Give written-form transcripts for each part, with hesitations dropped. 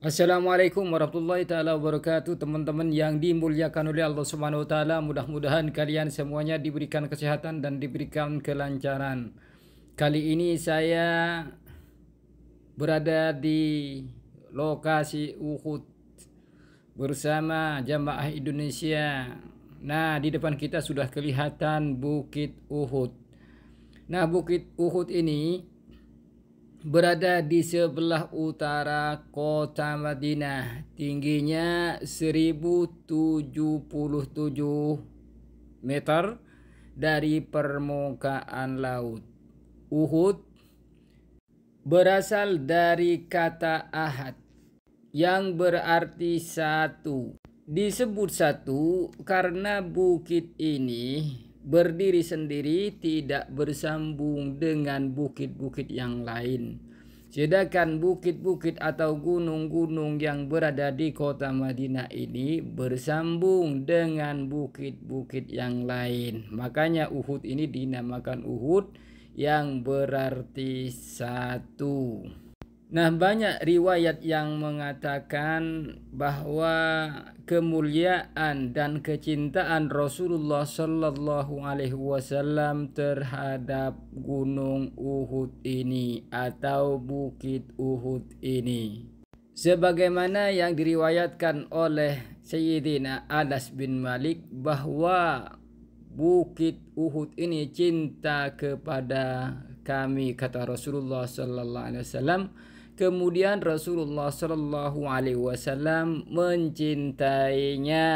Assalamualaikum warahmatullahi taala wabarakatuh, teman-teman yang dimuliakan oleh Allah Subhanahu wa taala. Mudah-mudahan kalian semuanya diberikan kesehatan dan diberikan kelancaran. Kali ini saya berada di lokasi Uhud bersama jamaah Indonesia. Nah, di depan kita sudah kelihatan Bukit Uhud. Nah, Bukit Uhud ini berada di sebelah utara kota Madinah. Tingginya 1077 meter dari permukaan laut. Uhud berasal dari kata ahad yang berarti satu. Disebut satu karena bukit ini berdiri sendiri, tidak bersambung dengan bukit-bukit yang lain. Sedangkan bukit-bukit atau gunung-gunung yang berada di kota Madinah ini bersambung dengan bukit-bukit yang lain. Makanya Uhud ini dinamakan Uhud yang berarti satu. Nah, banyak riwayat yang mengatakan bahwa kemuliaan dan kecintaan Rasulullah Shallallahu Alaihi Wasallam terhadap Gunung Uhud ini atau Bukit Uhud ini, sebagaimana yang diriwayatkan oleh Sayyidina Anas bin Malik bahwa Bukit Uhud ini cinta kepada kami, kata Rasulullah Shallallahu Alaihi Wasallam. Kemudian Rasulullah Shallallahu Alaihi Wasallam mencintainya.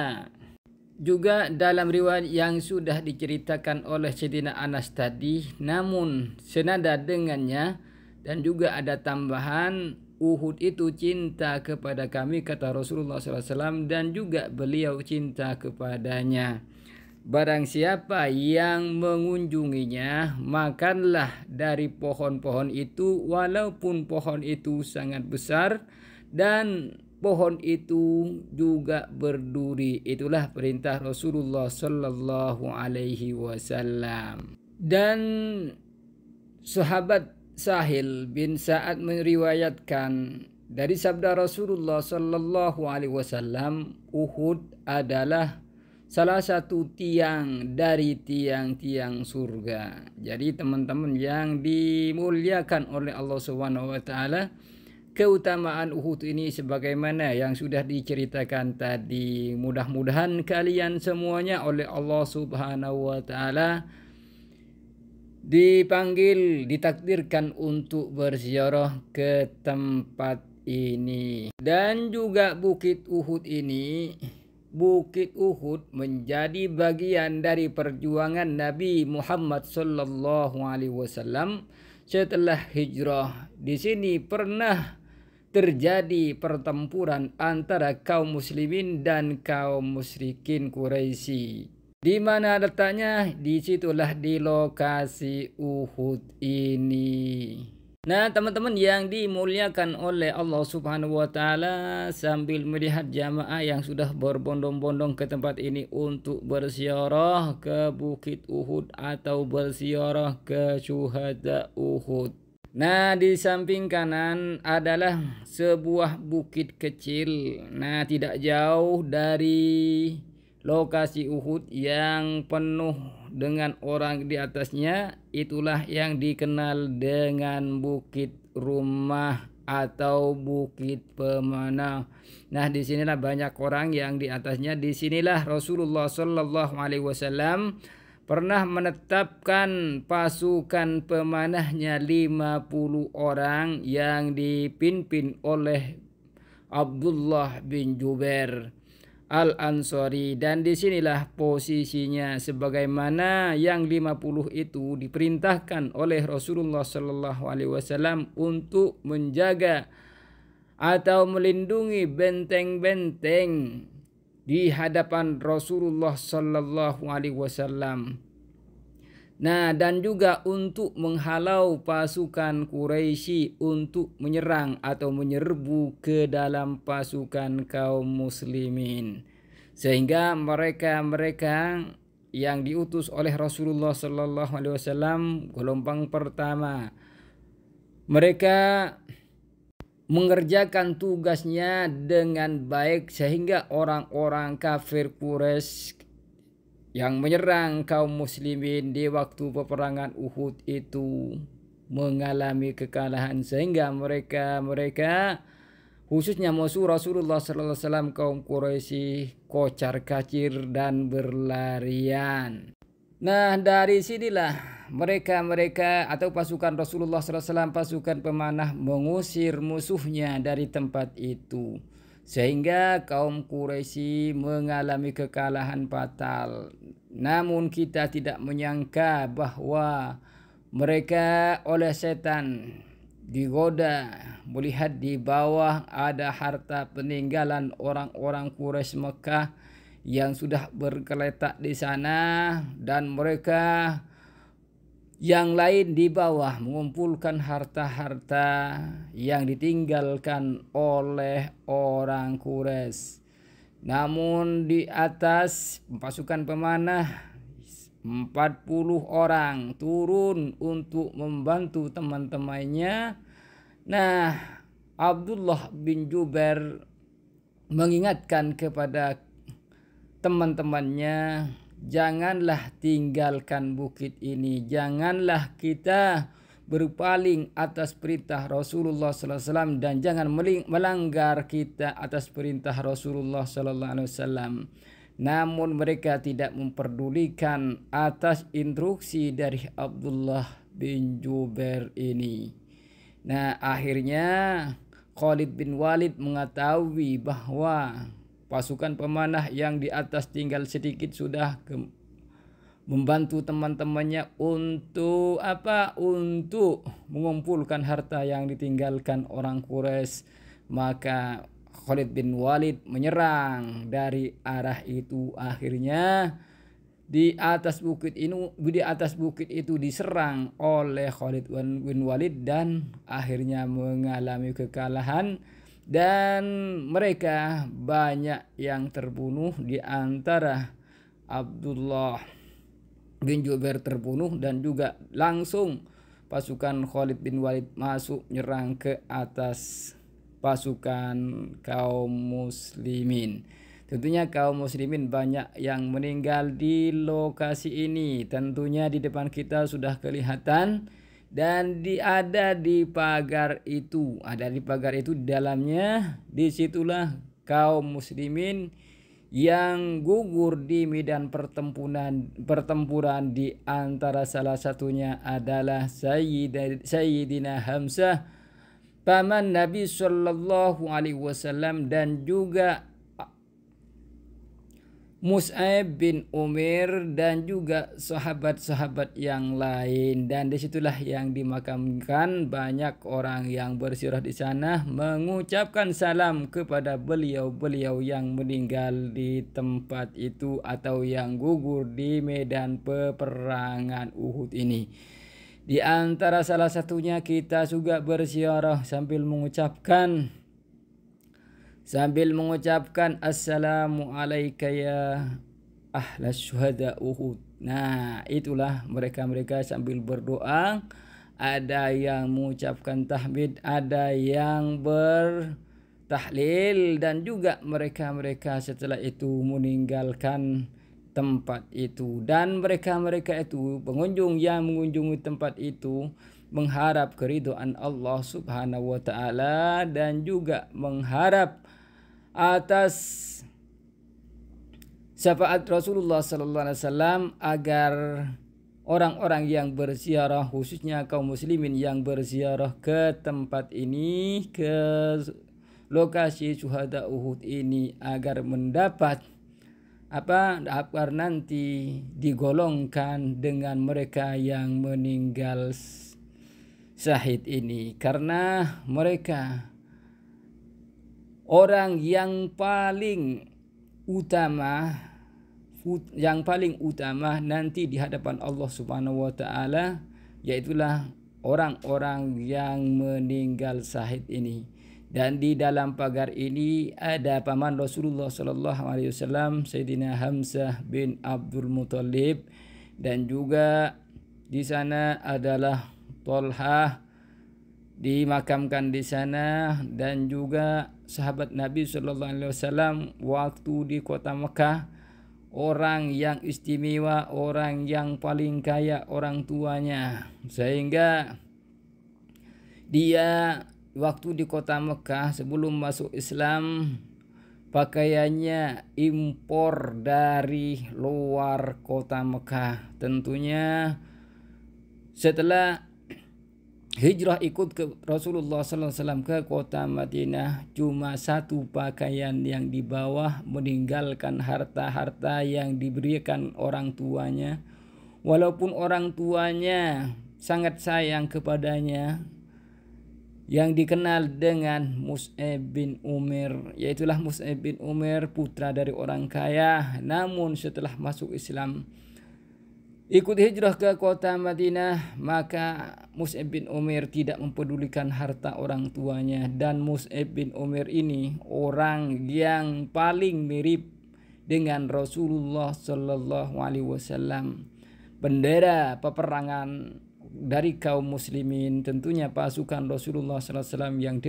Juga dalam riwayat yang sudah diceritakan oleh Sayyidina Anas tadi, namun senada dengannya dan juga ada tambahan, Uhud itu cinta kepada kami, kata Rasulullah SAW, dan juga beliau cinta kepadanya. Barang siapa yang mengunjunginya, makanlah dari pohon-pohon itu, walaupun pohon itu sangat besar dan pohon itu juga berduri. Itulah perintah Rasulullah Sallallahu Alaihi Wasallam. Dan sahabat Sahil bin Sa'ad meriwayatkan dari sabda Rasulullah Sallallahu Alaihi Wasallam, Uhud adalah salah satu tiang dari tiang-tiang surga. Jadi teman-teman yang dimuliakan oleh Allah Subhanahu wa taala, keutamaan Uhud ini sebagaimana yang sudah diceritakan tadi. Mudah-mudahan kalian semuanya oleh Allah Subhanahu wa taala dipanggil, ditakdirkan untuk berziarah ke tempat ini. Dan juga Bukit Uhud ini, Bukit Uhud menjadi bagian dari perjuangan Nabi Muhammad Sallallahu Alaihi Wasallam setelah hijrah. Di sini pernah terjadi pertempuran antara kaum muslimin dan kaum musyrikin Quraisy. Di mana letaknya? Disitulah di lokasi Uhud ini. Nah, teman-teman yang dimuliakan oleh Allah Subhanahu wa taala, sambil melihat jamaah yang sudah berbondong-bondong ke tempat ini untuk berziarah ke Bukit Uhud atau berziarah ke syuhada Uhud. Nah, di samping kanan adalah sebuah bukit kecil. Nah, tidak jauh dari lokasi Uhud yang penuh dengan orang di atasnya, itulah yang dikenal dengan Bukit Rumah atau Bukit Pemanah. Nah, disinilah banyak orang yang di atasnya. Disinilah Rasulullah Shallallahu Alaihi Wasallam pernah menetapkan pasukan pemanahnya 50 orang yang dipimpin oleh Abdullah bin Jubair Al-Ansari, dan disinilah posisinya sebagaimana yang 50 itu diperintahkan oleh Rasulullah Sallallahu Alaihi Wasallam untuk menjaga atau melindungi benteng-benteng di hadapan Rasulullah Sallallahu Alaihi Wasallam. Nah, dan juga untuk menghalau pasukan Quraisy untuk menyerang atau menyerbu ke dalam pasukan kaum muslimin. Sehingga mereka yang diutus oleh Rasulullah Sallallahu Alaihi Wasallam gelombang pertama, mereka mengerjakan tugasnya dengan baik sehingga orang-orang kafir Quraisy yang menyerang kaum muslimin di waktu peperangan Uhud itu mengalami kekalahan sehingga mereka khususnya musuh Rasulullah sallallahu alaihi wasallam kaum Quraisy kocar-kacir dan berlarian. Nah, dari sinilah mereka atau pasukan Rasulullah sallallahu alaihi wasallam, pasukan pemanah mengusir musuhnya dari tempat itu. Sehingga kaum Quraisy mengalami kekalahan fatal. Namun kita tidak menyangka bahwa mereka oleh setan digoda melihat di bawah ada harta peninggalan orang-orang Quraisy Mekah yang sudah bergeletak di sana, dan mereka yang lain di bawah mengumpulkan harta-harta yang ditinggalkan oleh orang Quraisy. Namun di atas pasukan pemanah 40 orang turun untuk membantu teman-temannya. Nah, Abdullah bin Jubair mengingatkan kepada teman-temannya, janganlah tinggalkan bukit ini, janganlah kita berpaling atas perintah Rasulullah sallallahu alaihi wasallam, dan jangan melanggar kita atas perintah Rasulullah sallallahu alaihi wasallam. Namun mereka tidak memperdulikan atas instruksi dari Abdullah bin Jubair ini. Nah, akhirnya Khalid bin Walid mengetahui bahwa pasukan pemanah yang di atas tinggal sedikit sudah membantu teman-temannya untuk Untuk mengumpulkan harta yang ditinggalkan orang Quraisy. Maka Khalid bin Walid menyerang dari arah itu. Akhirnya di atas bukit itu diserang oleh Khalid bin Walid dan akhirnya mengalami kekalahan, dan mereka banyak yang terbunuh, di antara Abdullah bin Jubair terbunuh, dan juga langsung pasukan Khalid bin Walid masuk menyerang ke atas pasukan kaum muslimin. Tentunya kaum muslimin banyak yang meninggal di lokasi ini. Tentunya di depan kita sudah kelihatan, dan ada di pagar itu, di dalamnya, disitulah kaum muslimin yang gugur di medan pertempuran, di antara salah satunya adalah Sayyidina Hamzah, paman Nabi Shallallahu Alaihi Wasallam, dan juga Mus'ab bin Umair, dan juga sahabat-sahabat yang lain. Dan disitulah yang dimakamkan. Banyak orang yang berziarah di sana mengucapkan salam kepada beliau-beliau yang meninggal di tempat itu atau yang gugur di medan peperangan Uhud ini. Di antara salah satunya kita juga berziarah sambil mengucapkan assalamu alayka ya ahlas syuhada Uhud. Nah, itulah mereka sambil berdoa, ada yang mengucapkan tahmid, ada yang bertahlil, dan juga mereka setelah itu meninggalkan tempat itu. Dan mereka itu, pengunjung yang mengunjungi tempat itu, mengharap keridhaan Allah Subhanahu wa taala, dan juga mengharap atas syafaat Rasulullah sallallahu alaihi wasallam agar orang-orang yang berziarah, khususnya kaum muslimin yang berziarah ke tempat ini, ke lokasi syuhada Uhud ini, agar mendapat agar nanti digolongkan dengan mereka yang meninggal syahid ini, karena mereka orang yang paling utama nanti di hadapan Allah Subhanahu wa taala, yaitulah orang-orang yang meninggal syahid ini. Dan di dalam pagar ini ada paman Rasulullah sallallahu alaihi wasallam, Sayyidina Hamzah bin Abdul Muthalib, dan juga di sana adalah Thalhah dimakamkan di sana, dan juga sahabat Nabi Shallallahu Alaihi Wasallam waktu di kota Mekah, orang yang istimewa, orang yang paling kaya orang tuanya, sehingga dia waktu di kota Mekah sebelum masuk Islam pakaiannya impor dari luar kota Mekah. Tentunya setelah hijrah ikut ke Rasulullah SAW ke kota Madinah, cuma satu pakaian yang dibawa, meninggalkan harta-harta yang diberikan orang tuanya. Walaupun orang tuanya sangat sayang kepadanya, yang dikenal dengan Mus'ab bin Umair, yaitulah Mus'ab bin Umair putra dari orang kaya, namun setelah masuk Islam ikut hijrah ke kota Madinah, maka Mus'ab bin Umair tidak mempedulikan harta orang tuanya. Dan Mus'ab bin Umair ini orang yang paling mirip dengan Rasulullah Sallallahu Alaihi Wasallam, bendera peperangan dari kaum muslimin, tentunya pasukan Rasulullah SAW yang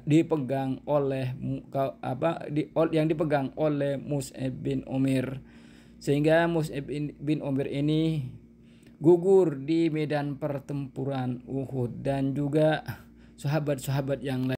dipegang oleh Mus'ab bin Umair, sehingga Mus'ab bin Umair ini gugur di medan pertempuran Uhud, dan juga sahabat-sahabat yang lain.